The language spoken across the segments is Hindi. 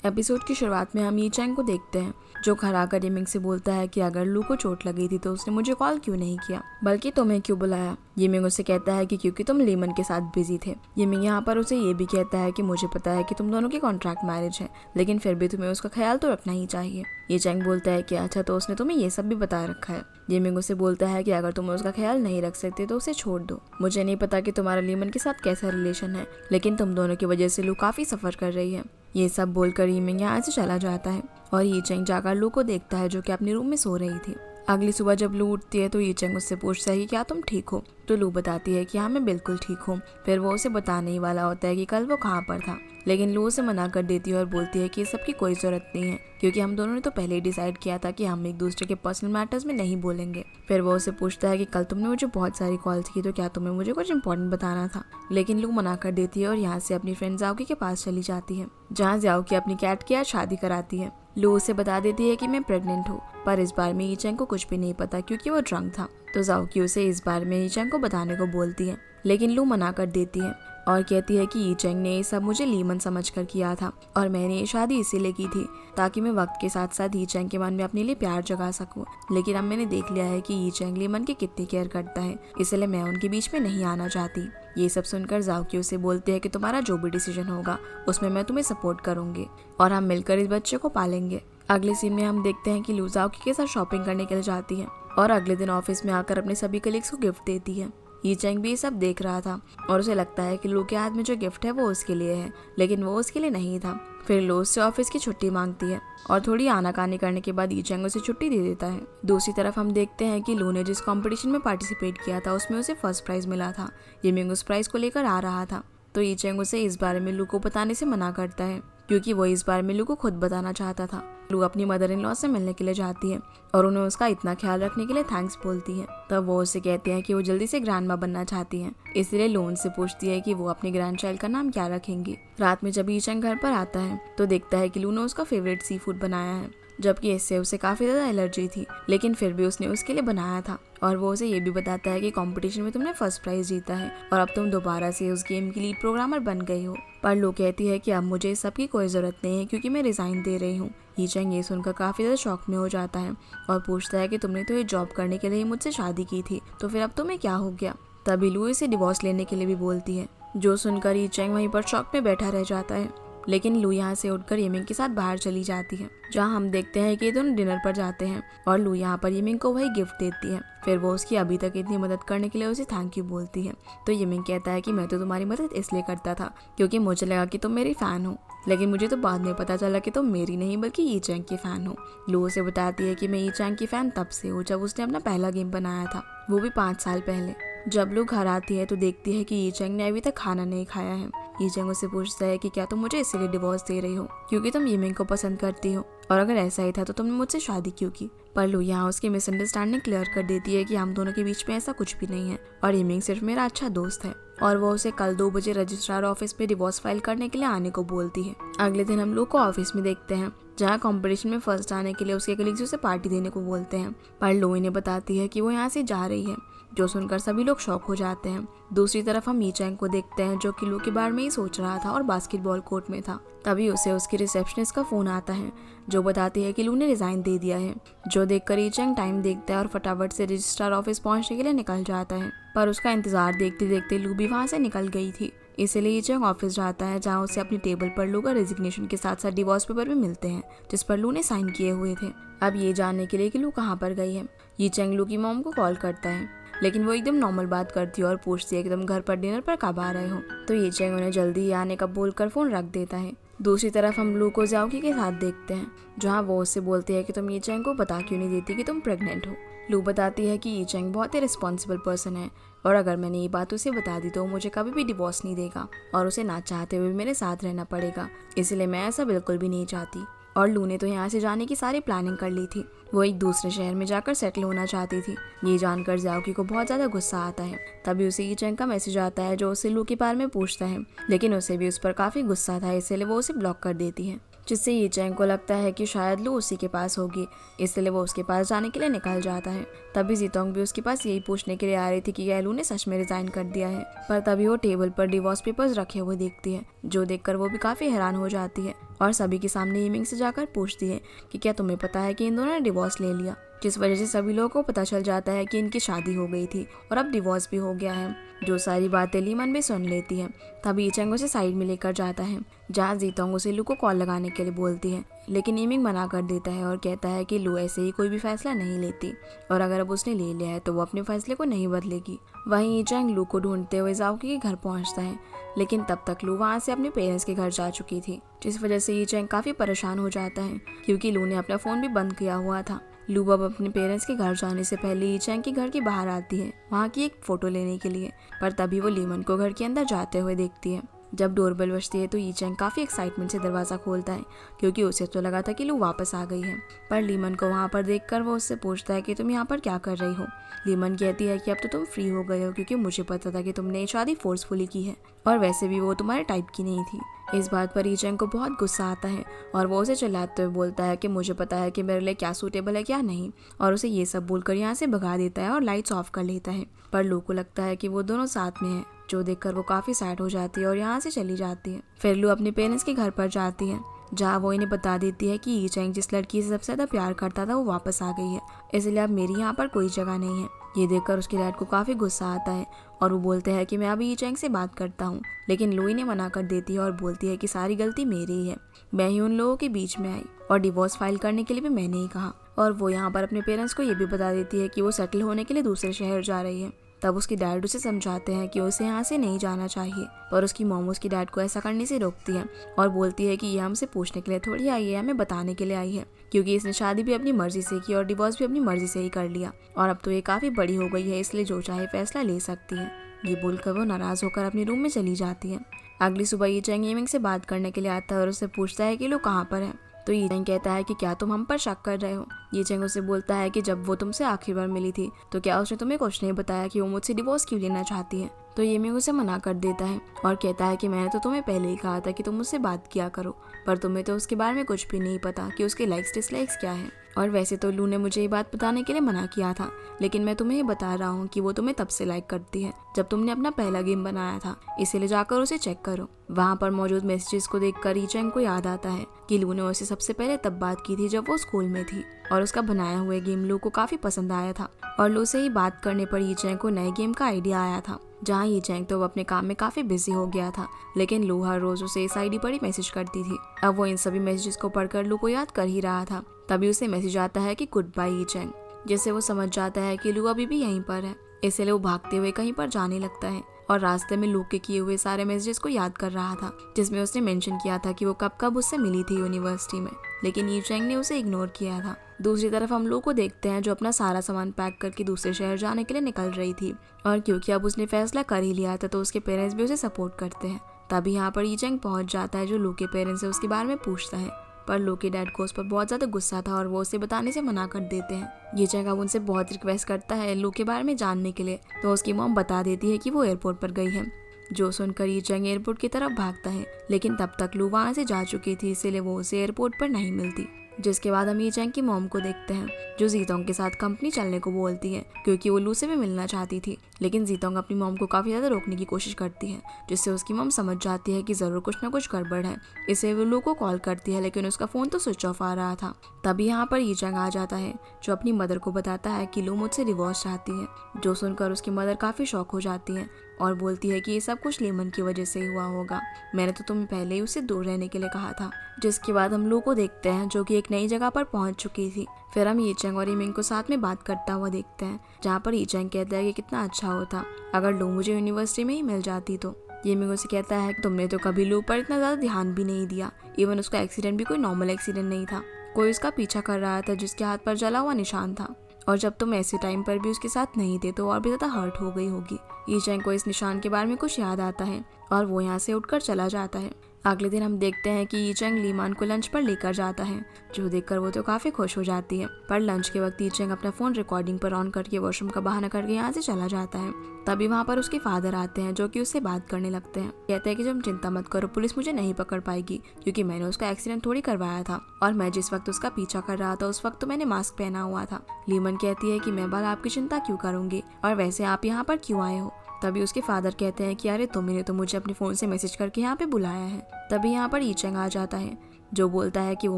एपिसोड की शुरुआत में हम ये चैंग को देखते हैं जो घर आकर येमिंग से बोलता है कि अगर लू को चोट लगी थी तो उसने मुझे कॉल क्यों नहीं किया, बल्कि तुम्हें क्यों बुलाया। येमिंग उससे कहता है कि क्योंकि तुम लीमन के साथ बिजी थे। येमिंग यहाँ पर उसे ये भी कहता है कि मुझे पता है कि तुम दोनों की कॉन्ट्रैक्ट मैरिज है, लेकिन फिर भी तुम्हें उसका ख्याल तो रखना ही चाहिए। ये चैंग बोलता है कि अच्छा तो उसने तुम्हें ये सब भी बता रखा है। येमिंग उसे बोलता है कि अगर तुम उसका ख्याल नहीं रख सकते तो उसे छोड़ दो। मुझे नहीं पता कि तुम्हारा लीमन के साथ कैसा रिलेशन है, लेकिन तुम दोनों की वजह से लू काफी सफर कर रही है। ये सब बोलकर येमिंग यहाँ से चला जाता है और ये चैंग जाकर लू को देखता है जो कि अपने रूम में सो रही थी। अगली सुबह जब लू उठती है तो ये चैंग उससे पूछता है कि क्या तुम ठीक हो, तो लू बताती है कि हाँ मैं बिल्कुल ठीक हूँ। फिर वो उसे बताने ही वाला होता है कि कल वो कहाँ पर था, लेकिन लू उसे मना कर देती है और बोलती है कि सबकी कोई जरूरत नहीं है क्योंकि हम दोनों ने तो पहले ही डिसाइड किया था कि हम एक दूसरे के पर्सनल मैटर्स में नहीं बोलेंगे। फिर वो उसे पूछता है कि कल तुमने मुझे बहुत सारी कॉल्स की तो क्या तुम्हें मुझे कुछ इंपॉर्टेंट बताना था, लेकिन लू मना कर देती है और यहाँ से अपनी फ्रेंड जाओकी के पास चली जाती है जहाँ जाओकी अपनी कैट की आज शादी कराती है। लू उसे बता देती है कि मैं प्रेग्नेंट हूँ, पर इस बार में यीचैंग को कुछ भी नहीं पता क्योंकि वो ड्रंक था। तो जाओकी उसे इस बार में यीचैंग को बताने को बोलती है, लेकिन लू मना कर देती है और कहती है कि यीचैंग ने ये सब मुझे लीमन समझकर किया था और मैंने ये शादी इसीलिए की थी ताकि मैं वक्त के साथ साथ यीचैंग के मन में अपने लिए प्यार जगा सकूं। लेकिन अब मैंने देख लिया है कि यीचैंग लीमन की कितनी केयर करता है, इसलिए मैं उनके बीच में नहीं आना चाहती। ये सब सुनकर जाओकी उसे बोलते हैं कि तुम्हारा जो भी डिसीजन होगा उसमें मैं तुम्हें सपोर्ट करूंगी और हम मिलकर इस बच्चे को पालेंगे। अगले सीन में हम देखते हैं कि लू जाओकी के साथ शॉपिंग करने के लिए जाती है और अगले दिन ऑफिस में आकर अपने सभी कलीग्स को गिफ्ट देती है। यीचैंग भी ये सब देख रहा था और उसे लगता है कि लू के हाथ में जो गिफ्ट है वो उसके लिए है, लेकिन वो उसके लिए नहीं था। फिर लू उससे ऑफिस की छुट्टी मांगती है और थोड़ी आनाकानी करने के बाद यीचैंग उसे छुट्टी दे देता है। दूसरी तरफ हम देखते हैं कि लू ने जिस कंपटीशन में पार्टिसिपेट किया था उसमें उसे फर्स्ट प्राइज मिला था। येमिंग उस प्राइज को लेकर आ रहा था तो यीचैंग उसे इस बारे में लू को बताने से मना करता है क्योंकि वो इस बारे में लू को खुद बताना चाहता था। लू अपनी मदर इन लॉ से मिलने के लिए जाती है और उन्हें उसका इतना ख्याल रखने के लिए थैंक्स बोलती है। तब वो उससे कहते हैं कि वो जल्दी से ग्रैंड माँ बनना चाहती हैं, इसलिए लू उनसे पूछती है कि वो अपने ग्रैंड चाइल्ड का नाम क्या रखेंगी। रात में जब यीचैंग घर पर आता है तो देखता है कि लू ने उसका फेवरेट सी फूड बनाया है, जबकि इससे उसे काफी ज्यादा एलर्जी थी, लेकिन फिर भी उसने उसके लिए बनाया था। और वो उसे ये भी बताता है कि कंपटीशन में तुमने फर्स्ट प्राइज जीता है और अब तुम दोबारा से उस गेम की लीड प्रोग्रामर बन गई हो। पर लू कहती है कि अब मुझे इस सब की कोई जरूरत नहीं है क्योंकि मैं रिजाइन दे रही हूँ। यीचैंग ये सुनकर काफी ज्यादा शॉक में हो जाता है और पूछता है कि तुमने तो ये जॉब करने के लिए मुझसे शादी की थी, तो फिर अब तुम्हें क्या हो गया। तभी लू इसे डिवोर्स लेने के लिए भी बोलती है, जो सुनकर यीचैंग वहीं पर शॉक में बैठा रह जाता है। लेकिन लू यहाँ से उठकर येमिंग के साथ बाहर चली जाती है जहाँ हम देखते हैं कि ये दोनों डिनर पर जाते हैं और लू यहाँ पर येमिंग को वही गिफ्ट देती है। फिर वो उसकी अभी तक इतनी मदद करने के लिए उसे थैंक यू बोलती है। तो येमिंग कहता है कि मैं तो तुम्हारी मदद इसलिए करता था क्योंकि मुझे लगा कि तुम मेरी फैन हो, लेकिन मुझे तो बाद में पता चला कि तुम मेरी नहीं बल्कि यीचैंग की फैन हो। लू उसे बताती है कि मैं यीचैंग की फैन तब से हूँ जब उसने अपना पहला गेम बनाया था, वो भी 5 साल पहले। जब लू घर आती है तो देखती है कि यीचैंग ने अभी तक खाना नहीं खाया है। यीचैंग उससे पूछता है कि क्या तुम मुझे इसीलिए डिवोर्स दे रही हो क्योंकि तुम येमिंग को पसंद करती हो, और अगर ऐसा ही था तो तुमने मुझसे शादी क्यों की। पर लू यहाँ उसकी मिसअंडरस्टैंडिंग क्लियर कर देती है कि हम दोनों के बीच में ऐसा कुछ भी नहीं है और येमिंग सिर्फ मेरा अच्छा दोस्त है, और वो उसे कल 2 बजे रजिस्ट्रार ऑफिस में डिवोर्स फाइल करने के लिए आने को बोलती है। अगले दिन हम लोग को ऑफिस में देखते हैं जहाँ कंपटीशन में फर्स्ट आने के लिए उसके कलीग्स उसे पार्टी देने को बोलते हैं, पर लू इन्हें बताती है कि वो यहाँ से जा रही है, जो सुनकर सभी लोग शॉक हो जाते हैं। दूसरी तरफ हम यीचैंग को देखते हैं जो कि लू के बारे में ही सोच रहा था और बास्केटबॉल कोर्ट में था। तभी उसे उसकी रिसेप्शनिस्ट का फोन आता है जो बताती है कि लू ने रिजाइन दे दिया है, जो देखकर यीचैंग टाइम देखता है और फटाफट से रजिस्ट्रार ऑफिस पहुंचने के लिए निकल जाता है। पर उसका इंतजार देखते देखते लू भी वहां से निकल गई थी, इसलिए यीचैंग ऑफिस जाता है जहाँ उसे अपनी टेबल पर लू का रेजिग्नेशन के साथ साथ डिवोर्स पेपर भी मिलते हैं जिस पर लू ने साइन किए हुए थे। अब ये जानने के लिए कि लू कहाँ पर गई है, यीचैंग लू की मॉम को कॉल करता है, लेकिन वो एकदम नॉर्मल बात करती है और पूछती है कि तुम घर पर डिनर पर कब आ रहे हो। तो यीचैंग उन्हें जल्दी ही आने का बोलकर फोन रख देता है। दूसरी तरफ हम लू को जाओकी के साथ देखते हैं जहाँ वो उससे बोलती है कि तुम यीचैंग को बता क्यों नहीं देती कि तुम प्रेग्नेंट हो। लू बताती है कि यीचैंग बहुत ही रिस्पॉन्सिबल पर्सन है और अगर मैंने ये बात उसे बता दी तो मुझे कभी भी डिवोर्स नहीं देगा और उसे ना चाहते हुए मेरे साथ रहना पड़ेगा, इसलिए मैं ऐसा बिल्कुल भी नहीं चाहती। और लू ने तो यहाँ से जाने की सारी प्लानिंग कर ली थी, वो एक दूसरे शहर में जाकर सेटल होना चाहती थी। ये जानकर जाओकी को बहुत ज्यादा गुस्सा आता है। तभी उसे यीचैंग का मैसेज आता है जो उसे लू के बारे में पूछता है, लेकिन उसे भी उस पर काफी गुस्सा था, इसलिए वो उसे ब्लॉक कर देती है। जिससे ये चैंग को लगता है कि शायद लू उसी के पास होगी, इसलिए वो उसके पास जाने के लिए निकल जाता है। तभी जीतोंग भी उसके पास यही पूछने के लिए आ रही थी कि क्या लू ने सच में रिजाइन कर दिया है, पर तभी वो टेबल पर डिवोर्स पेपर्स रखे हुए देखती है, जो देखकर वो भी काफी हैरान हो जाती है और सभी के सामने यिमिंग से जाकर पूछती है कि क्या तुम्हें पता है कि इन दोनों ने डिवोर्स ले लिया, जिस वजह से सभी लोगों को पता चल जाता है कि इनकी शादी हो गई थी और अब डिवोर्स भी हो गया है। जो सारी बातें लीमन भी सुन लेती है। तभी चैंग उसे साइड में लेकर जाता है, जहाँ जीतोंग उसे लू को कॉल लगाने के लिए बोलती है, लेकिन यिमिंग मना कर देता है और कहता है कि लू ऐसे ही कोई भी फैसला नहीं लेती और अगर अब उसने ले लिया है तो वो अपने फैसले को नहीं बदलेगी। वहीं चैंग लू को ढूंढते हुए जाओकी के घर पहुंचता है, लेकिन तब तक लू वहां से अपने पेरेंट्स के घर जा चुकी थी, जिस वजह से ये चैंग काफी परेशान हो जाता है क्योंकि लू ने अपना फोन भी बंद किया हुआ था। लू अब अपने पेरेंट्स के घर जाने से पहले ये चैंग के घर के बाहर आती है वहाँ की एक फोटो लेने के लिए, पर तभी वो लीमन को घर के अंदर जाते हुए देखती है। जब डोरबेल बजती है तो ये चैंग काफी एक्साइटमेंट से दरवाजा खोलता है क्योंकि उसे तो लगा था कि लू वापस आ गई है, पर लीमन को वहाँ पर देखकर वो उससे पूछता है कि तुम यहाँ पर क्या कर रही हो। लीमन कहती है कि अब तो तुम फ्री हो गए हो क्योंकि मुझे पता था कि तुमने शादी फोर्सफुली की है और वैसे भी वो तुम्हारे टाइप की नहीं थी। इस बात पर ईचैंग को बहुत गुस्सा आता है और वो उसे चिल्लाते हुए बोलता है कि मुझे पता है कि मेरे लिए क्या सूटेबल है क्या नहीं, और उसे ये सब बोलकर यहाँ से भगा देता है और लाइट्स ऑफ कर लेता है। पर लू को लगता है कि वो दोनों साथ में हैं, जो देखकर वो काफी सैड हो जाती है और यहाँ से चली जाती है। फिर लू अपने पेरेंट्स के घर पर जाती है, जहाँ वो इन्हें बता देती है कि ईचैंग जिस लड़की से सबसे ज्यादा प्यार करता था वो वापस आ गई है, इसलिए अब मेरी यहाँ पर कोई जगह नहीं है। ये देखकर उसके डैड को काफी गुस्सा आता है और वो बोलते हैं कि मैं अभी ईचैंग से बात करता हूँ, लेकिन लू इन्हें मना कर देती है और बोलती है कि सारी गलती मेरी ही है, मैं ही उन लोगों के बीच में आई और डिवोर्स फाइल करने के लिए भी मैंने ही कहा। और वो यहाँ पर अपने पेरेंट्स को ये भी बता देती है कि वो सेटल होने के लिए दूसरे शहर जा रही है। तब उसके डैड उसे समझाते हैं कि उसे यहाँ से नहीं जाना चाहिए, पर उसकी मॉम उसकी डैड को ऐसा करने से रोकती है और बोलती है कि ये हमसे पूछने के लिए थोड़ी आई है, हमें बताने के लिए आई है, क्योंकि इसने शादी भी अपनी मर्जी से की और डिवोर्स भी अपनी मर्जी से ही कर लिया और अब तो ये काफी बड़ी हो गई है, इसलिए जो चाहे फैसला ले सकती है। ये बोलकर वो नाराज होकर अपने रूम में चली जाती है। अगली सुबह ये चैंग यिमिंग से बात करने के लिए आता है और उससे पूछता है कि लो कहाँ पर है। तो ये चैंग कहता है कि क्या तुम हम पर शक कर रहे हो। ये चैंग उसे बोलता है कि जब वो तुमसे आखिरी बार मिली थी तो क्या उसने तुम्हें कुछ नहीं बताया कि वो मुझसे डिवोर्स क्यों लेना चाहती है। तो यिमिंग उसे मना कर देता है और कहता है कि मैंने तो तुम्हें पहले ही कहा था कि तुम मुझसे बात किया करो, पर तुम्हें तो उसके बारे में कुछ भी नहीं पता कि उसके लाइक्स डिसलाइक्स क्या है। और वैसे तो लू ने मुझे ये बात बताने के लिए मना किया था, लेकिन मैं तुम्हें ये बता रहा हूँ कि वो तुम्हें तब से लाइक करती है जब तुमने अपना पहला गेम बनाया था, इसीलिए जाकर उसे चेक करो। वहाँ पर मौजूद मैसेजेस को देखकर ई चैंग को याद आता है कि लू ने उससे सबसे पहले तब बात की थी जब वो स्कूल में थी और उसका बनाया हुआ गेम लू को काफी पसंद आया था और लू से ही बात करने पर ई चैंग को नए गेम का आइडिया आया था, जहाँ ई चैंग तो वो अपने काम में काफी बिजी हो गया था, लेकिन लू हर रोज उसे इस आईडी पर ही मैसेज करती थी। अब वो इन सभी मैसेजेस को पढ़कर लू को याद कर ही रहा था, तभी उसे मैसेज आता है कि गुड बाय ई चैंग, जिससे वो समझ जाता है कि लू अभी भी यहीं पर है, इसलिए वो भागते हुए कहीं पर जाने लगता है और रास्ते में लू के किए हुए सारे मैसेजेस को याद कर रहा था, जिसमें उसने मेंशन किया था कि वो कब कब उससे मिली थी यूनिवर्सिटी में, लेकिन ई चैंग ने उसे इग्नोर किया था। दूसरी तरफ हम लोग को देखते हैं जो अपना सारा सामान पैक करके दूसरे शहर जाने के लिए निकल रही थी, और क्योंकि अब उसने फैसला कर ही लिया था तो उसके पेरेंट्स भी उसे सपोर्ट करते हैं। तभी यहाँ पर ई चैंग पहुंच जाता है जो लू के पेरेंट्स से उसके बारे में पूछता है, पर लू के डैड को उस पर बहुत ज्यादा गुस्सा था और वो उसे बताने से मना कर देते हैं। ये चैंग अब उनसे बहुत रिक्वेस्ट करता है लू के बारे में जानने के लिए, तो उसकी मॉम बता देती है कि वो एयरपोर्ट पर गई है। जो सुनकर ये चैंग एयरपोर्ट की तरफ भागता है, लेकिन तब तक लू वहाँ से जा चुकी थी, इसीलिए वो उसे एयरपोर्ट पर नहीं मिलती। जिसके बाद हम ये चैंग की मॉम को देखते हैं जो जीतोंग के साथ कंपनी चलने को बोलती है क्योंकि वो लू से भी मिलना चाहती थी, लेकिन जीतोंग अपनी मॉम को काफी ज्यादा रोकने की कोशिश करती है, जिससे उसकी मॉम समझ जाती है कि जरूर कुछ ना कुछ गड़बड़ है। इसे वो लू को कॉल करती है, लेकिन उसका फोन तो स्विच ऑफ आ रहा था। तभी यहाँ पर ये चैंग आ जाता है जो अपनी मदर को बताता है कि लू मुझसे डिवोर्स चाहती है। जो सुनकर उसकी मदर काफी शॉक हो जाती है और बोलती है कि ये सब कुछ लीमन की वजह से हुआ होगा, मैंने तो तुम्हें पहले ही उससे दूर रहने के लिए कहा था। जिसके बाद हम लू को देखते हैं जो कि एक नई जगह पर पहुंच चुकी थी। फिर हम ये चैंग और यिमिंग को साथ में बात करता हुआ देखते हैं, जहाँ पर ये चैंग कहता है कि कितना अच्छा होता अगर लू मुझे यूनिवर्सिटी में ही मिल जाती तो। यिमिंग उसे कहता है कि तुमने तो कभी लू पर इतना ज्यादा ध्यान भी नहीं दिया, इवन उसका एक्सीडेंट भी कोई नॉर्मल एक्सीडेंट नहीं था, कोई उसका पीछा कर रहा था जिसके हाथ पर जला हुआ निशान था, और जब तुम ऐसे टाइम पर भी उसके साथ नहीं थे तो और भी ज्यादा हर्ट हो गई होगी। ई चैंग को इस निशान के बारे में कुछ याद आता है और वो यहाँ से उठकर चला जाता है। अगले दिन हम देखते हैं कि ई चैंग लीमान को लंच पर लेकर जाता है, जो देखकर वो तो काफी खुश हो जाती है। पर लंच के वक्त ई चैंग अपना फोन रिकॉर्डिंग पर ऑन करके वॉशरूम का बहाना करके यहाँ से चला जाता है। तभी वहाँ पर उसके फादर आते हैं, जो कि उससे बात करने लगते हैं। कहते हैं कि तुम चिंता मत करो, पुलिस मुझे नहीं पकड़ पाएगी, क्योंकि मैंने उसका एक्सीडेंट थोड़ी करवाया था, और मैं जिस वक्त उसका पीछा कर रहा था उस वक्त तो मैंने मास्क पहना हुआ था। लीमन कहती है कि मैं बाल आपकी चिंता क्यों करूंगी, और वैसे आप यहाँ पर क्यों आए हो। तभी उसके फादर कहते हैं कि अरे तुमने तो मुझे अपने फोन से मैसेज करके यहाँ पे बुलाया है। तभी यहाँ पर ई चैंग आ जाता है, जो बोलता है कि वो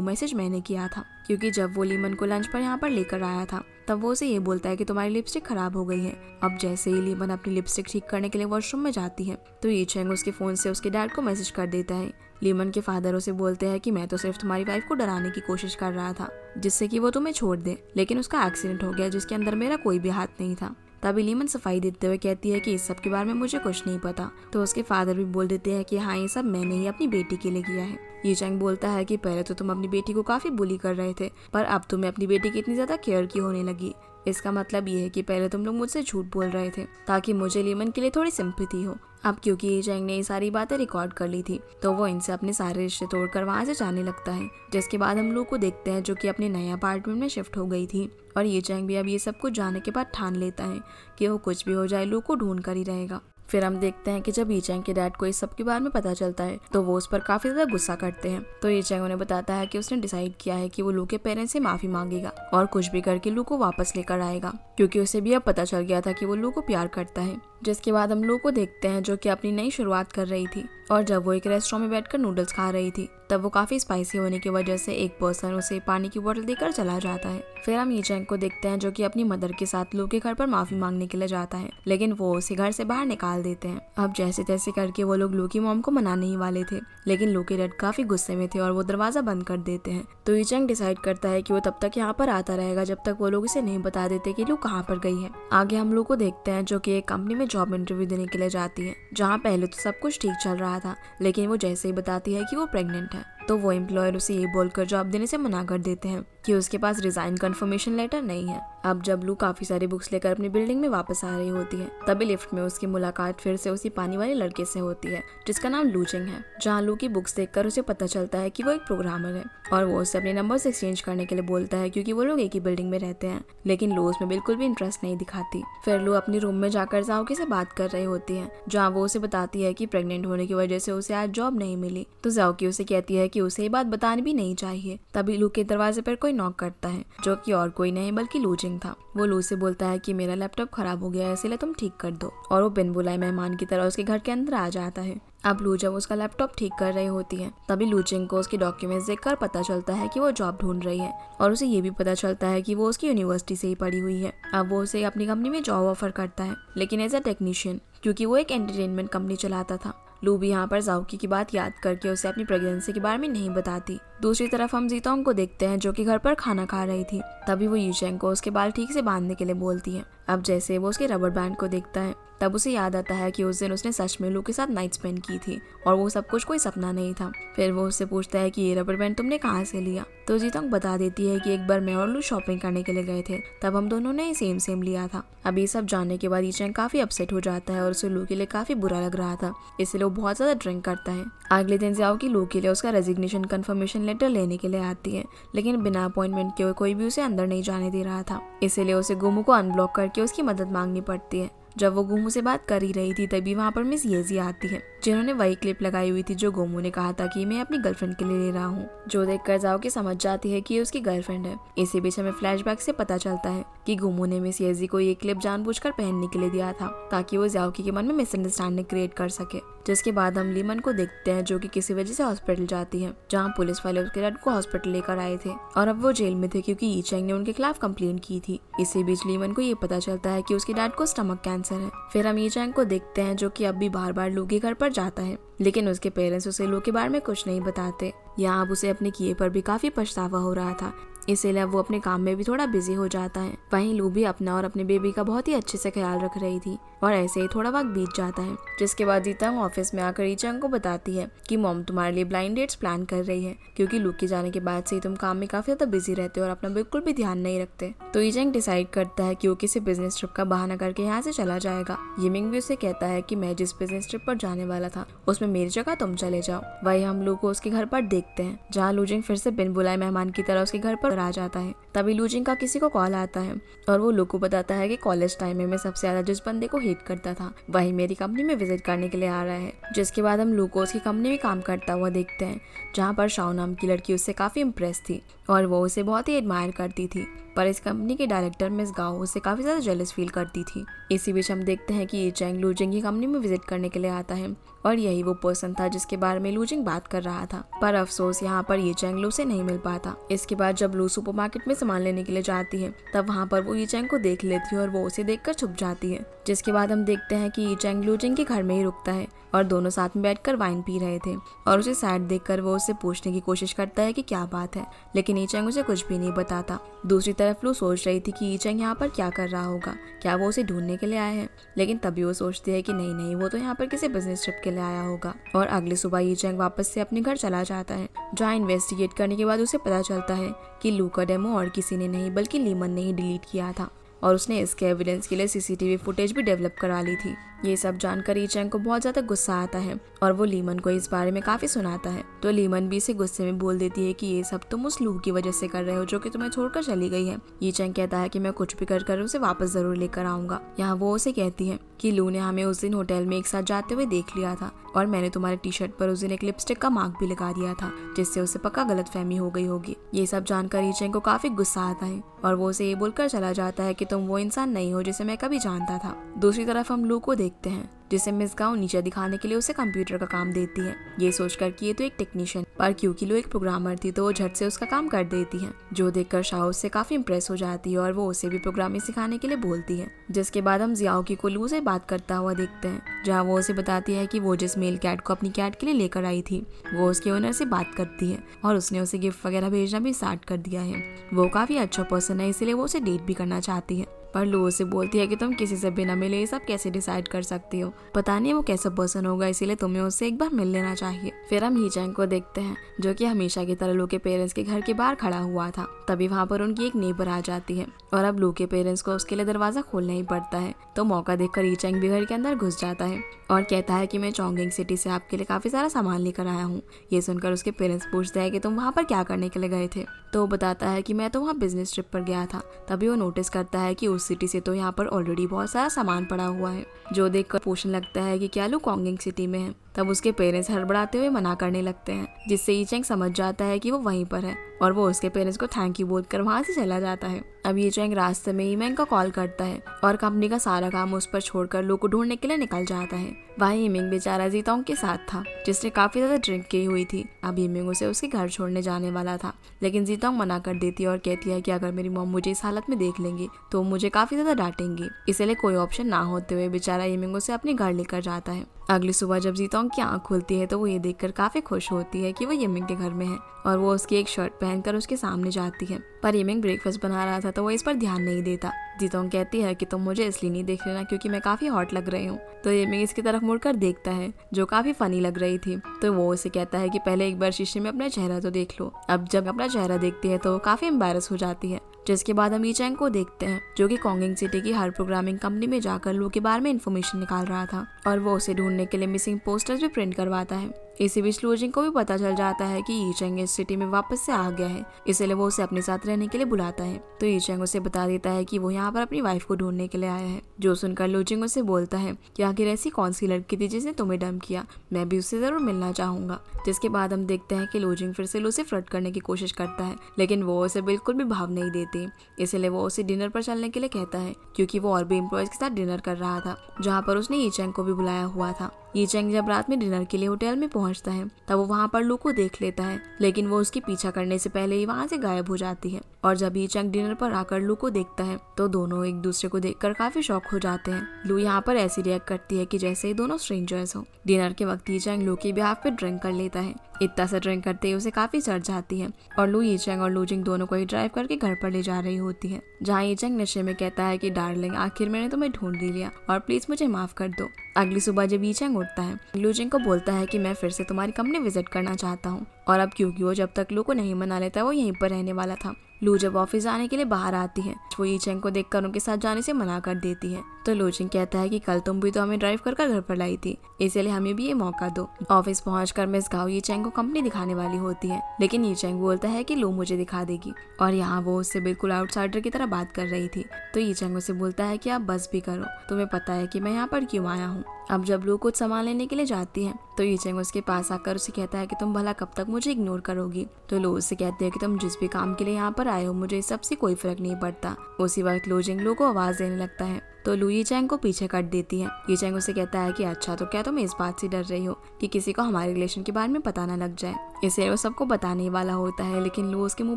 मैसेज मैंने किया था, क्योंकि जब वो लीमन को लंच पर यहाँ पर लेकर आया था तब वो उसे ये बोलता है कि तुम्हारी लिपस्टिक खराब हो गई है। अब जैसे ही लीमन अपनी लिपस्टिक ठीक करने के लिए वॉशरूम में जाती है तो ई चैंग उसके फोन से उसके डैड को मैसेज कर देता है। लीमन के फादर उसे बोलते हैं कि मैं तो सिर्फ तुम्हारी वाइफ को डराने की कोशिश कर रहा था, जिससे कि वो तुम्हें छोड़ दे, लेकिन उसका एक्सीडेंट हो गया जिसके अंदर मेरा कोई भी हाथ नहीं था। तभी लीमन सफाई देते हुए कहती है कि इस सब के बारे में मुझे कुछ नहीं पता। तो उसके फादर भी बोल देते हैं कि हाँ, ये सब मैंने ही अपनी बेटी के लिए किया है। ई चैंग बोलता है कि पहले तो तुम अपनी बेटी को काफी बुली कर रहे थे, पर अब तुम्हें अपनी बेटी की इतनी ज्यादा केयर की होने लगी। इसका मतलब ये है कि पहले तुम लोग मुझसे झूठ बोल रहे थे ताकि मुझे लीमन के लिए थोड़ी सिंपैथी हो। अब क्योंकि ई चैंग ने ये सारी बातें रिकॉर्ड कर ली थी तो वो इनसे अपने सारे रिश्ते तोड़कर वहाँ से जाने लगता है। जिसके बाद हम लोग को देखते हैं जो कि अपने नए अपार्टमेंट में शिफ्ट हो गई थी, और ई चैंग भी अब ये सब कुछ जाने के बाद ठान लेता है कि वो कुछ भी हो जाए लू को ढूंढ कर ही रहेगा। फिर हम देखते हैं कि जब ई चैंग के डैड को इस सब के बारे में पता चलता है तो वो उस पर काफी ज्यादा गुस्सा करते हैं। तो ई चैंग उन्हें बताता है कि उसने डिसाइड किया है कि वो लू के पेरेंट्स से माफी मांगेगा और कुछ भी करके लू को वापस लेकर आएगा, क्योंकि उसे भी अब पता चल गया था कि वो लू को प्यार करता है। जिसके बाद हम लू को देखते हैं जो कि अपनी नई शुरुआत कर रही थी, और जब वो एक रेस्टोरेंट में बैठकर नूडल्स खा रही थी तब वो काफी स्पाइसी होने की वजह से एक पर्सन उसे पानी की बोतल देकर चला जाता है। फिर हम ई चैंग को देखते हैं जो कि अपनी मदर के साथ लू के घर पर माफी मांगने के लिए जाता है, लेकिन वो उसे घर से बाहर निकाल देते हैं। अब जैसे तैसे करके वो लोग लू की मॉम को मनाने ही वाले थे, लेकिन लू के डैड काफी गुस्से में थे और वो दरवाजा बंद कर देते हैं। तो ई चैंग डिसाइड करता है कि वो तब तक यहाँ पर आता रहेगा जब तक वो लोग इसे नहीं बता देते कि लू कहाँ पर गई है। आगे हम लोग को देखते हैं जो कि एक कंपनी में जॉब इंटरव्यू देने के लिए जाती है, जहाँ पहले तो सब कुछ ठीक चल रहा था, लेकिन वो जैसे ही बताती है कि वो प्रेग्नेंट है तो वो एम्प्लॉयर उसे ये बोलकर जॉब देने से मना कर देते हैं कि उसके पास रिजाइन कंफर्मेशन लेटर नहीं है। अब जब लू काफी सारी बुक्स लेकर अपनी बिल्डिंग में वापस आ रही होती है तभी लिफ्ट में उसकी मुलाकात फिर से उसी पानी वाले लड़के से होती है जिसका नाम लू चिंग है। जहाँ लू की बुक्स देखकर उसे पता चलता है कि वो एक प्रोग्रामर है और वो उससे अपने नंबर्स एक्सचेंज करने के लिए बोलता है, क्योंकि वो लोग एक ही बिल्डिंग में रहते हैं। लेकिन लू उसमें बिल्कुल भी इंटरेस्ट नहीं दिखाती। फिर लू अपनी रूम में जाकर जाओकी से बात कर रही होती है, जहाँ वो उसे बताती है कि प्रेग्नेंट होने की वजह से उसे आज जॉब नहीं मिली। तो जाओकी उसे कहती है कि उसे ये बात बतानी भी नहीं चाहिए। तभी लू के दरवाजे पर कोई नॉक करता है, जो कि और कोई नहीं बल्कि लू चिंग था। वो लू से बोलता है कि मेरा लैपटॉप खराब हो गया है, इसलिए तुम ठीक कर दो, और वो बिन बुलाए मेहमान की तरह उसके घर के अंदर आ जाता है। अब लू जब उसका लैपटॉप ठीक कर रही होती है तभी लू चिंग को उसके डॉक्यूमेंट्स देखकर पता चलता है कि वो जॉब ढूंढ रही है, और उसे ये भी पता चलता है कि वो उसकी यूनिवर्सिटी से ही पढ़ी हुई है। अब वो उसे अपनी कंपनी में जॉब ऑफर करता है, लेकिन एज अ टेक्नीशियन, क्योंकि वो एक एंटरटेनमेंट कंपनी चलाता था। लू भी यहाँ पर जाओकी की बात याद करके उसे अपनी प्रेगनेंसी के बारे में नहीं बताती। दूसरी तरफ हम जीतोंग को देखते हैं जो कि घर पर खाना खा रही थी। तभी वो यूचेंग को उसके बाल ठीक से बांधने के लिए बोलती है। अब जैसे वो उसके रबर बैंड को देखता है तब उसे याद आता है कि उस दिन उसने सच में लू के साथ नाइट स्पेंड की थी और वो सब कुछ कोई सपना नहीं था। फिर वो उससे पूछता है कि ये रबर बैंड तुमने कहाँ से लिया। तो जीतोंग बता देती है कि एक बार मैं और लू शॉपिंग करने के लिए गए थे, तब हम दोनों ने सेम लिया था। अब ये सब जानने के बाद यूचेंग काफी अपसेट हो जाता है और उसे लू के लिए काफी बुरा लग रहा था, इसलिए वो बहुत ज्यादा ड्रिंक करता है। अगले दिन जाओकी लू के लिए उसका रेजिग्नेशन कंफर्मेशन लेटर लेने के लिए आती है, लेकिन बिना अपॉइंटमेंट के कोई भी उसे अंदर नहीं जाने दे रहा था, इसलिए उसे गोमू को अनब्लॉक करके उसकी मदद मांगनी पड़ती है। जब वो गोमू से बात कर ही रही थी तभी वहाँ पर मिस येजी आती है, जिन्होंने वही क्लिप लगाई हुई थी जो गोमू ने कहा था कि मैं अपनी गर्लफ्रेंड के लिए ले रहा हूँ, जो देखकर जाओकी समझ जाती है कि ये उसकी गर्लफ्रेंड है। इसी बीच हमें फ्लैशबैक से पता चलता है कि गोमू ने मिस येजी को ये क्लिप जानबूझकर पहनने के लिए दिया था ताकि वो जाओकी के मन में मिसअंडरस्टैंडिंग क्रिएट कर सके। जिसके बाद हम लीमन को देखते हैं जो कि किसी वजह से हॉस्पिटल जाती है, जहाँ पुलिस वाले उसके डैड को हॉस्पिटल लेकर आए थे और अब वो जेल में थे क्योंकि यीचेंग ने उनके खिलाफ कंप्लेंट की थी। इसी बीच लीमन को ये पता चलता है कि उसके डैड को स्टमक कैंसर है। फिर हम यीचेंग को देखते हैं जो कि अब भी बार बार लू के घर पर जाता है, लेकिन उसके पेरेंट्स उसे लू के बारे में कुछ नहीं बताते। यहाँ अब उसे अपने किए पर भी काफी पछतावा हो रहा था, इसीलिए अब वो अपने काम में भी थोड़ा बिजी हो जाता है। वहीं लू भी अपना और अपने बेबी का बहुत ही अच्छे से ख्याल रख रही थी और ऐसे ही थोड़ा वक्त बीत जाता है। जिसके बाद जीतंग ऑफिस में आकर ईचंग को बताती है कि मॉम तुम्हारे लिए ब्लाइंड डेट्स प्लान कर रही है, क्योंकि लू के जाने के बाद से ही तुम काम में काफी ज्यादा बिजी रहते हो और अपना बिल्कुल भी ध्यान नहीं रखते। तो ईचंग डिसाइड करता है कि वो किसी बिजनेस ट्रिप का बहाना करके यहाँ से चला जाएगा। यिमिंग भी उसे कहता है कि मैं जिस बिजनेस ट्रिप पर जाने वाला था उसमें मेरी जगह तुम चले जाओ। वही हम लू को उसके घर पर देखते हैं, जहाँ लूजिंग फिर से बिन बुलाए मेहमान की तरह उसके घर पर आ जाता है। तभी लूजिंग का किसी को कॉल आता है और वो लू को बताता है कि कॉलेज टाइम में मैं सबसे ज्यादा जिस बंदे को हेट करता था वही मेरी कंपनी में विजिट करने के लिए आ रहा है। जिसके बाद हम लू को उसकी कंपनी में काम करता हुआ देखते हैं, जहाँ पर शाओ नाम की लड़की उससे काफी इम्प्रेस थी और वो उसे बहुत ही एडमायर करती थी। पर इस कंपनी के डायरेक्टर मिस गाओ उससे काफी ज्यादा जेलस फील करती थी। इसी बीच हम देखते हैं कि ईचंग लूजिंग की कंपनी में विजिट करने के लिए आता है और यही वो पर्सन था जिसके बारे में लूजिंग बात कर रहा था। पर अफसोस यहाँ पर ईचंग लू से नहीं मिल पाता। इसके बाद जब लू सुपरमार्केट में सामान लेने के लिए जाती है तब वहाँ पर वो ईचंग को देख लेती है और वो उसे देखकर छुप जाती है। जिसके बाद हम देखते हैं कि ईचंग लूजिंग के घर में ही रुकता है और दोनों साथ में बैठकर वाइन पी रहे थे और उसे सैड देखकर वो उससे पूछने की कोशिश करता है कि क्या बात है, लेकिन ईचंग उसे कुछ भी नहीं बताता। दूसरी तरफ लू सोच रही थी कि ईचंग यहाँ पर क्या कर रहा होगा, क्या वो उसे ढूंढने के लिए आया है, लेकिन तभी वो सोचती है कि नहीं वो तो यहाँ पर किसी बिजनेस ट्रिप के लिए आया होगा। और अगली सुबह ईचंग वापस से अपने घर चला जाता है, जहाँ इन्वेस्टिगेट करने के बाद उसे पता चलता है कि लू का डेमो और किसी ने नहीं बल्कि लीमन ने ही डिलीट किया था और उसने इसके एविडेंस के लिए सीसीटीवी फुटेज भी डेवलप करा ली थी। ये सब जानकर ईचंग को बहुत ज्यादा गुस्सा आता है और वो लीमन को इस बारे में काफी सुनाता है। तो लीमन भी इसे गुस्से में बोल देती है कि ये सब तुम उस लू की वजह से कर रहे हो जो कि तुम्हें छोड़कर चली गई है। ईचंग कहता है कि मैं कुछ भी कर उसे वापस जरूर लेकर आऊंगा। यहाँ वो उसे कहती है कि लू ने हमें उस दिन होटल में एक साथ जाते हुए देख लिया था और मैंने तुम्हारे टी शर्ट पर उस दिन एक लिपस्टिक का मार्क भी लगा दिया था, जिससे उसे पक्का गलतफहमी हो गई होगी। ये सब जानकर ईचंग को काफी गुस्सा आता है और वो उसे ये बोलकर चला जाता है कि तुम वो इंसान नहीं हो जिसे मैं कभी जानता था। दूसरी तरफ हम लू को देखते हैं, जिसे मिस गाओ नीचे दिखाने के लिए उसे कंप्यूटर का काम देती है, ये सोचकर कि ये तो एक टेक्नीशियन, पर क्योंकि लू एक प्रोग्रामर थी तो वो झट से उसका काम कर देती है, जो देखकर शाओ उससे काफी इम्प्रेस हो जाती है और वो उसे भी प्रोग्रामिंग सिखाने के लिए बोलती है। जिसके बाद हम जियाओ की को लू से बात करता हुआ देखते हैं, जहाँ वो उसे बताती है कि वो जिस मेल कैट को अपनी कैट के लिए लेकर आई थी वो उसके ओनर से बात करती है और उसने उसे गिफ्ट वगैरह भेजना भी स्टार्ट कर दिया है। वो काफी अच्छा पर्सन है, इसलिए वो उसे डेट भी करना चाहती है। पर लू उसे बोलती है कि तुम किसी से बिना मिले ये सब कैसे डिसाइड कर सकती हो, पता नहीं वो कैसा पर्सन होगा, इसीलिए तुम्हें उससे एक बार मिल लेना चाहिए। फिर हम हीचंग को देखते हैं, जो कि हमेशा की तरह लू के पेरेंट्स के घर के बाहर खड़ा हुआ था। तभी वहाँ पर उनकी एक नेबर आ जाती है और अब लू के पेरेंट्स को उसके लिए दरवाजा खोलना ही पड़ता है। तो मौका देखकर हीचंग भी घर के अंदर घुस जाता है और कहता है कि मैं चोंगिंग सिटी से आपके लिए काफी सारा सामान लेकर आया हूँ। ये सुनकर उसके पेरेंट्स पूछते हैं कि तुम वहाँ पर क्या करने के लिए गए थे, तो वो बताता है कि मैं तो वहाँ बिजनेस ट्रिप पर गया था। तभी वो नोटिस करता है कि उस सिटी से तो यहाँ पर ऑलरेडी बहुत सारा सामान पड़ा हुआ है, जो देखकर पूछने लगता है कि क्या लू चोंगिंग सिटी में है। तब उसके पेरेंट्स हड़बड़ाते हुए मना करने लगते हैं, जिससे ईचंग समझ जाता है कि वो वहीं पर है और वो उसके पेरेंट्स को थैंक यू बोलकर वहाँ से चला जाता है। अब ईचंग रास्ते में ईमेंग का कॉल करता है और कंपनी का सारा काम उस पर छोड़कर लू को ढूंढने के लिए निकल जाता है। वहीं ईमेंग बेचारा जीतोंग के साथ था, जिसने काफी ज्यादा ड्रिंक की हुई थी। अब ईमेंग उसे उसके घर छोड़ने जाने वाला था, लेकिन जीतोंग मना कर देती है और कहती है कि अगर मेरी मॉम मुझे इस हालत में देख लेंगी तो मुझे काफी ज्यादा डांटेंगी। इसलिए कोई ऑप्शन ना होते हुए बेचारा ईमेंग उसे अपने घर लेकर जाता है। अगली सुबह जब जीतोंग की आंख खुलती है तो वो ये देखकर काफी खुश होती है कि वो यमिंग के घर में है और वो उसकी एक शर्ट पहनकर उसके सामने जाती है। पर यमिंग ब्रेकफास्ट बना रहा था तो वो इस पर ध्यान नहीं देता। जीतोंग कहती है कि तुम मुझे इसलिए नहीं देख लेना क्योंकि मैं काफी हॉट लग रही हूँ। तो यमिंग इसकी तरफ मुड़कर देखता है, जो काफी फनी लग रही थी। तो वो उसे कहता है कि पहले एक बार शीशे में अपना चेहरा तो देख लो। अब जब अपना चेहरा देखती है तो वो काफी एम्बैरस हो जाती है। जिसके बाद हम ईचंग को देखते हैं, जो कि चोंगिंग सिटी की हर प्रोग्रामिंग कंपनी में जाकर लू के बारे में इन्फॉर्मेशन निकाल रहा था और वो उसे ढूंढने के लिए मिसिंग पोस्टर्स भी प्रिंट करवाता है। इसी बीच लूजिंग को भी पता चल जाता है कि ईचंग इस सिटी में वापस से आ गया है, इसलिए वो उसे अपने साथ रहने के लिए बुलाता है। तो ईचंग उसे बता देता है कि वो यहाँ पर अपनी वाइफ को ढूंढने के लिए आया है। जो सुनकर लूजिंग उसे बोलता है कि आखिर ऐसी कौन सी लड़की थी जिसने तुम्हें डंप किया, मैं भी उससे जरूर मिलना चाहूंगा। जिसके बाद हम देखते हैं कि लूजिंग फिर से लू से फ्लर्ट करने की कोशिश करता है, लेकिन वो उसे बिल्कुल भी भाव नहीं देती। इसलिए वो उसे डिनर पर चलने के लिए कहता है, क्योंकि वो और भी एम्प्लॉयज के साथ डिनर कर रहा था, जहाँ पर उसने ईचंग को भी बुलाया हुआ था। ये चैंग जब रात में डिनर के लिए होटल में पहुंचता है तब वो वहाँ पर लू को देख लेता है, लेकिन वो उसकी पीछा करने से पहले ही वहाँ से गायब हो जाती है। और जब ये चैंग डिनर पर आकर लू को देखता है तो दोनों एक दूसरे को देखकर काफी शॉक हो जाते हैं। लू यहाँ पर ऐसी रिएक्ट करती है कि जैसे ही दोनों स्ट्रेंजर्स हो। डिनर के वक्त ये चैंग लू के बिहाफ पे ड्रिंक कर लेता है। इतना सा ड्रिंक करते ही उसे काफी चढ़ जाती है और लू ये चैंग और लू जिंग दोनों को ही ड्राइव करके घर पर ले जा रही होती है, जहाँ ये चैंग नशे में कहता है कि डार्लिंग आखिर मैंने तुम्हें ढूंढ ही लिया और प्लीज मुझे माफ कर दो। अगली सुबह जब ये चैंग उठता है, लू जिंग को बोलता है कि मैं फिर से तुम्हारी कंपनी विजिट करना चाहता हूँ, और अब क्योंकि वो जब तक लू को नहीं मना लेता वो यहीं पर रहने वाला था। लू जब ऑफिस जाने के लिए बाहर आती है वो ये चैंग को देखकर उनके साथ जाने से मना कर देती है। तो लू जिंग कहता है कि कल तुम भी तो हमें ड्राइव कर घर पर लाई थी, इसलिए हमें भी ये मौका दो। ऑफिस पहुंचकर मिस गाओ ये चैंग को कंपनी दिखाने वाली होती है, लेकिन ये चैंग बोलता है कि लू मुझे दिखा देगी, और यहाँ वो उससे बिल्कुल आउटसाइडर की तरह बात कर रही थी। तो ये चैंग उसे बोलता है कि आप बस भी करो, तुम्हें पता है कि मैं यहाँ पर क्यों आया हूँ। अब जब लू कुछ सामान लेने के लिए जाती है तो ये चैंग उसके पास आकर उसे कहता है कि तुम भला कब तक मुझे इग्नोर करोगी। तो लू उससे कहती है कि तुम जिस भी काम के लिए यहाँ पर आए हो मुझे इस सबसे कोई फर्क नहीं पड़ता। उसी वक्त लू जिंग लू को आवाज देने लगता है तो लू ये चैंग को पीछे काट देती है। ये चैंग उसे कहता है कि अच्छा तो क्या तुम इस बात से डर रही हो कि किसी को हमारे रिलेशन के बारे में पता न लग जाए। इसे वो सबको बताने वाला होता है, लेकिन लू उसके मुंह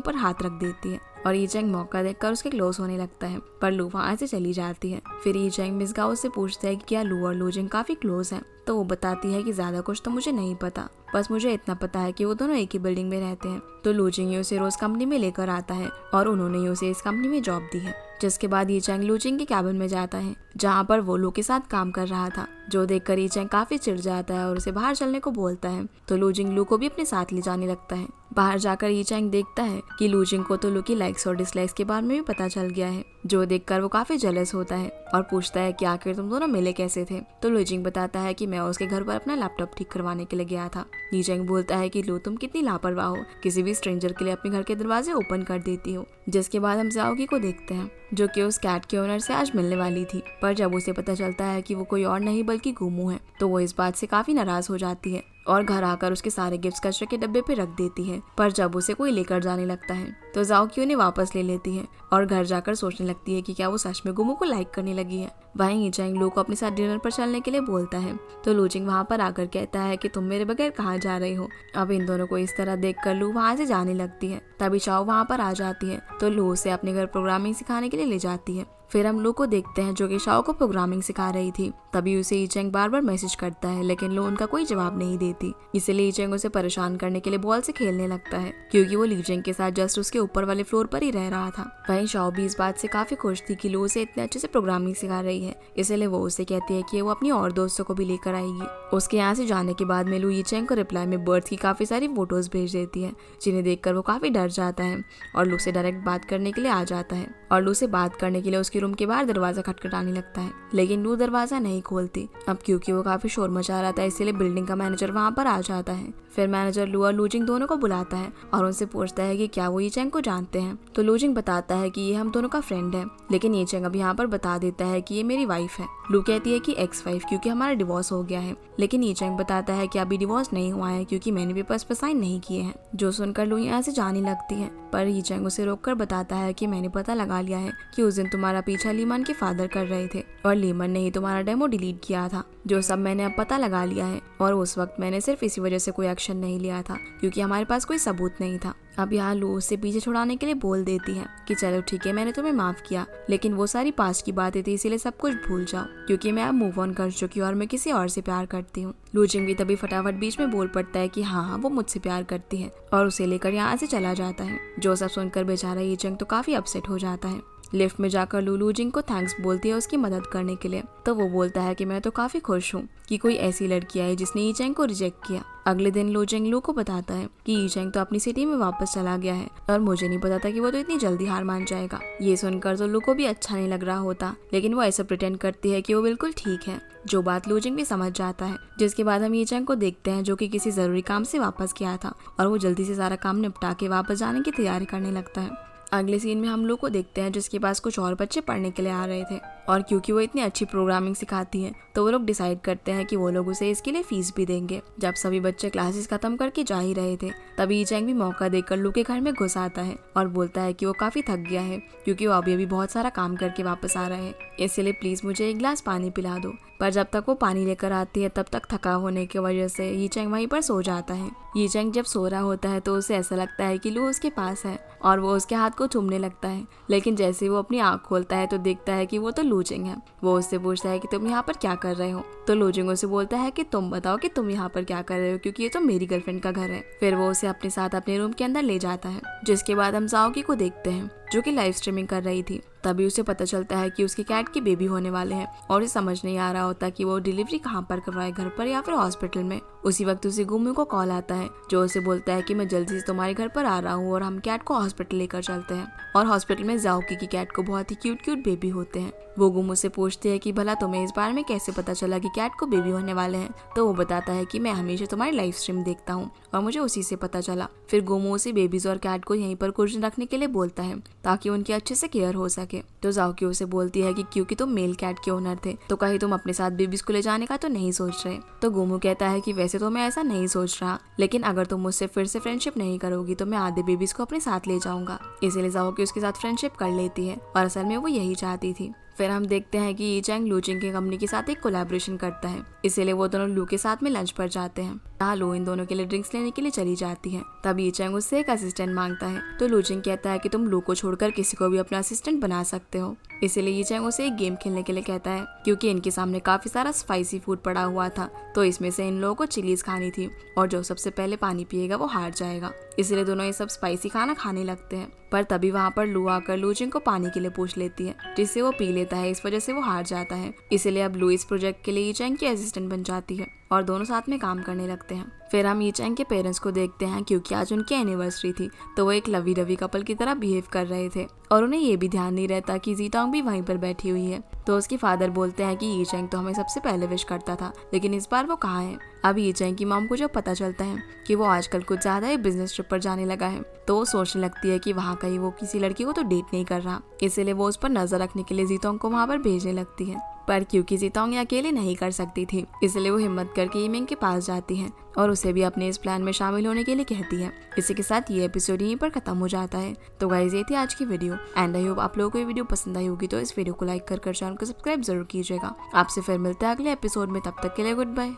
पर हाथ रख देती है और ये चैंग मौका देखकर उसके क्लोज होने लगता है, पर लू वहाँ से चली जाती है। फिर ये चैंग मिस गाओ से पूछता है कि क्या लू और लू जिंग काफी क्लोज हैं। तो वो बताती है कि ज्यादा कुछ तो मुझे नहीं पता, बस मुझे इतना पता है कि वो दोनों एक ही बिल्डिंग में रहते हैं। तो लू जिंग उसे रोज कंपनी में लेकर आता है और उन्होंने उसे इस कंपनी में जॉब दी है। जिसके बाद ये चैंग लू जिंग के कैबिन में जाता है जहाँ पर वो लू के साथ काम कर रहा था, जो देखकर ये चैंग काफी चिढ़ जाता है और उसे बाहर चलने को बोलता है। तो लू जिंग लू को भी अपने साथ ले जाने लगता है। बाहर जाकर ये चैंग देखता है कि लू जिंग को तो लू की लाइक्स और डिसलाइक्स के बारे में भी पता चल गया है, जो देखकर वो काफी जेलस होता है और पूछता है कि आखिर तुम दोनों मिले कैसे थे। तो लू जिंग बताता है कि मैं उसके घर पर अपना लैपटॉप ठीक करवाने के लिए गया था। ये चैंग बोलता है कि लू तुम कितनी लापरवाह हो, किसी भी स्ट्रेंजर के लिए अपने घर के दरवाजे ओपन कर देती हो। जिसके बाद हम जाओगी को देखते हैं जो कि उस कैट के ओनर से आज मिलने वाली थी, पर जब उसे पता चलता है कि वो कोई और नहीं बल्कि गुमू है तो वो इस बात से काफी नाराज हो जाती है और घर आकर उसके सारे गिफ्ट्स कचरे के डब्बे पे रख देती है। पर जब उसे कोई लेकर जाने लगता है तो जाओ की उन्हें वापस ले लेती है और घर जाकर सोचने लगती है कि क्या वो सच में गुमू को लाइक करने लगी है। वहीं ये चैंग लू को अपने साथ डिनर पर चलने के लिए बोलता है तो लू जिंग वहाँ पर आकर कहता है कि तुम मेरे बगैर कहाँ जा रही हो। अब इन दोनों को इस तरह देखकर लू वहाँ से जाने लगती है। तभी चाओ वहाँ पर आ जाती है तो लू उसे अपने घर प्रोग्रामिंग सिखाने के लिए ले जाती है। फिर हम लू को देखते हैं जो कि शाओ को प्रोग्रामिंग सिखा रही थी। तभी उसे ई चैंग बार बार मैसेज करता है, लेकिन लू उनका कोई जवाब नहीं देती। इसलिए ई चैंग उसे परेशान करने के लिए बॉल से खेलने लगता है, क्योंकि वो ली चैंग के साथ जस्ट उसके ऊपर वाले फ्लोर पर ही रह रहा था। वहीं शाओ भी इस बात से काफी खुश थी कि लू उसे इतने अच्छे से प्रोग्रामिंग सिखा रही है, इसलिए वो उसे कहती है कि वो अपनी और दोस्तों को भी लेकर आएगी। उसके यहाँ से जाने के बाद में लू ई चैंग को रिप्लाई में बर्ड्स की काफी सारी फोटोज भेज देती है, जिन्हें देखकर वो काफी डर जाता है और लू से डायरेक्ट बात करने के लिए आ जाता है और लू से बात करने के लिए उसके रूम के बाहर दरवाजा खटखटाने लगता है, लेकिन लू दरवाजा नहीं खोलती। अब क्योंकि वो काफी शोर मचा रहा था इसलिए बिल्डिंग का मैनेजर वहाँ पर आ जाता है। फिर मैनेजर लू और लू जिंग दोनों को बुलाता है और उनसे पूछता है कि क्या वो ये चैंग को जानते हैं। तो लू जिंग बताता है कि ये हम दोनों का फ्रेंड है, लेकिन ये चैंग अब यहाँ पर बता देता है कि ये मेरी वाइफ है। लू कहती है कि एक्स वाइफ, क्योंकि हमारा डिवोर्स हो गया है, लेकिन ये चैंग बताता है कि अभी डिवोर्स नहीं हुआ है क्योंकि मैंने पेपर्स पर साइन नहीं किए हैं। जो सुनकर लू यहाँ से जाने लगती है, पर ये चैंग उसे रोककर बताता है कि मैंने पता लगा लिया है कि उस दिन तुम्हारा पीछा लीमन के फादर कर रहे थे और लीमन ने ही तुम्हारा डेमो डिलीट किया था, जो सब मैंने अब पता लगा लिया है। और उस वक्त मैंने सिर्फ इसी वजह से कोई एक्शन नहीं लिया था क्योंकि हमारे पास कोई सबूत नहीं था। अब यहाँ लू उससे पीछे छुड़ाने के लिए बोल देती है कि चलो ठीक है, मैंने तुम्हें माफ किया, लेकिन वो सारी पास्ट की बातें थी इसीलिए सब कुछ भूल जाओ, क्योंकि मैं अब मूव ऑन कर चुकी हूँ और मैं किसी और से प्यार करती हूँ। लू जिंग भी तभी फटाफट बीच में बोल पड़ता है कि हाँ वो मुझसे प्यार करती है और उसे लेकर यहाँ से चला जाता है। जो सब सुनकर बेचारा ये चैंग तो काफी अपसेट हो जाता है। लिफ्ट में जाकर लू जिंग को थैंक्स बोलती है उसकी मदद करने के लिए। तो वो बोलता है कि मैं तो काफी खुश हूँ कि कोई ऐसी लड़की आई जिसने ई चैंग को रिजेक्ट किया। अगले दिन लू जिंग लू को बताता है कि ई चैंग तो अपनी सिटी में वापस चला गया है और मुझे नहीं पता था कि वो तो इतनी जल्दी हार मान जाएगा। ये सुनकर तो लू को भी अच्छा नहीं लग रहा होता, लेकिन वो ऐसा प्रिटेंड करती है कि वो बिल्कुल ठीक है, जो बात लू जिंग भी समझ जाता है। जिसके बाद हम ई चैंग को देखते हैं जो कि किसी जरूरी काम से वापस गया था और वो जल्दी से सारा काम निपटा के वापस जाने की तैयारी करने लगता है। अगले सीन में हम लोग को देखते हैं जिसके पास कुछ और बच्चे पढ़ने के लिए आ रहे थे और क्योंकि वो इतनी अच्छी प्रोग्रामिंग सिखाती है तो वो लोग डिसाइड करते हैं कि वो लोग उसे इसके लिए फीस भी देंगे। जब सभी बच्चे क्लासेस खत्म करके जा ही रहे थे तभी चैंग भी मौका देकर लू के घर में घुस आता है और बोलता है कि वो काफी थक गया है क्योंकि वो अभी बहुत सारा काम करके वापस आ रहा है, इसलिए प्लीज मुझे एक गिलास पानी पिला दो। पर जब तक वो पानी लेकर आती है तब तक थका होने की वजह से ये चैंग वहीं पर सो जाता है। ये चैंग जब सो रहा होता है तो उसे ऐसा लगता है कि लू उसके पास है और वो उसके हाथ को चूमने लगता है, लेकिन जैसे ही वो अपनी आंख खोलता है तो देखता है कि वो तो लू चिंग है। वो उससे पूछता है कि तुम यहाँ पर क्या कर रहे हो, तो लू चिंग उसे बोलता है कि तुम बताओ कि तुम यहाँ पर क्या कर रहे हो क्योंकि ये तो मेरी गर्लफ्रेंड का घर है। फिर वो उसे अपने साथ अपने रूम के अंदर ले जाता है, जिसके बाद हम जाओकी को देखते हैं जो कि लाइव स्ट्रीमिंग कर रही थी। तभी उसे पता चलता है कि उसकी कैट की बेबी होने वाले हैं और उसे समझ नहीं आ रहा होता कि वो डिलीवरी कहाँ पर करवाए, घर पर या फिर हॉस्पिटल में। उसी वक्त उसे गुम्मू को कॉल आता है जो उसे बोलता है कि मैं जल्दी से तुम्हारे घर पर आ रहा हूँ और हम कैट को हॉस्पिटल लेकर चलते हैं। और हॉस्पिटल में जाओकी की कैट को बहुत ही क्यूट बेबी होते हैं। वो गुम्मू से पूछती है कि भला तुम्हें इस बारे में कैसे पता चला कि कैट को बेबी होने वाले हैं, तो वो बताता है कि मैं हमेशा तुम्हारी लाइव स्ट्रीम देखता हूँ और मुझे उसी से पता चला। फिर गुम्मू उसे बेबीज और कैट को यहीं पर कुछ दिन रखने के लिए बोलता है ताकि उनकी अच्छे से केयर हो सके। तो जाओकी उसे बोलती है कि क्योंकि तुम मेल कैट के ओनर थे तो कहीं तुम अपने साथ बेबीज को ले जाने का तो नहीं सोच रहे। तो गुम्मू कहता है कि वैसे तो मैं ऐसा नहीं सोच रहा, लेकिन अगर तुम मुझसे फिर से फ्रेंडशिप नहीं करोगी तो मैं आधे बेबीज को अपने साथ ले जाऊंगा। इसीलिए जाओकी उसके साथ फ्रेंडशिप कर लेती है और असल में वो यही चाहती थी। फिर हम देखते हैं कि ये चैंग लू चिंग की कंपनी के साथ एक कोलैबोरेशन करता है, इसीलिए वो दोनों लू के साथ में लंच पर जाते हैं। जहाँ लू इन दोनों के लिए ड्रिंक्स लेने के लिए चली जाती है। तब ये चैंग उससे एक असिस्टेंट मांगता है, तो लू चिंग कहता है कि तुम लू को छोड़कर किसी को भी अपना असिस्टेंट बना सकते हो। इसीलिए ये चैंग उसे एक गेम खेलने के लिए कहता है क्योंकि इनके सामने काफी सारा स्पाइसी फूड पड़ा हुआ था, तो इसमें से इन लोगों को चिलीज खानी थी और जो सबसे पहले पानी पिएगा वो हार जाएगा। इसलिए दोनों ये सब स्पाइसी खाना खाने लगते हैं। पर तभी वहाँ पर लू आकर लू चिंग को पानी के लिए पूछ लेती है, जिससे वो पी लेता है। इस वजह से वो हार जाता है। इसलिए अब लू इस प्रोजेक्ट के लिए ये चैंग की असिस्टेंट बन जाती है और दोनों साथ में काम करने लगते हैं। फिर हम ये चैंग के पेरेंट्स को देखते हैं क्योंकि आज उनकी एनिवर्सरी थी, तो वो एक लवी डवी कपल की तरह बिहेव कर रहे थे और उन्हें ये भी ध्यान नहीं रहता कि जीतांग भी वहीं पर बैठी हुई है। तो उसके फादर बोलते हैं कि ये चैंग तो हमें सबसे पहले विश करता था, लेकिन इस बार वो कहाँ है। अब ये चैंग की मॉम को जब पता चलता है कि वो आजकल कुछ ज्यादा ही बिजनेस ट्रिप पर जाने लगा है, तो वो सोचने लगती है कि वहाँ कहीं वो किसी लड़की को तो डेट नहीं कर रहा। इसीलिए वो उस पर नजर रखने के लिए जीतांग को वहाँ पर भेजने लगती है। पर क्योंकि जीतांग ये अकेले नहीं कर सकती थी, इसलिए वो हिम्मत करके यीमिंग के पास जाती है और उसे भी अपने इस प्लान में शामिल होने के लिए कहती है। इसी के साथ ये एपिसोड यहीं पर खत्म हो जाता है। तो गाइस ये थी आज की वीडियो एंड आई होप आप लोगों को ये वीडियो पसंद आई होगी, तो इस वीडियो को लाइक कर चैनल को सब्सक्राइब जरूर कीजिएगा। आपसे फिर मिलते हैं अगले एपिसोड में, तब तक के लिए गुड बाय।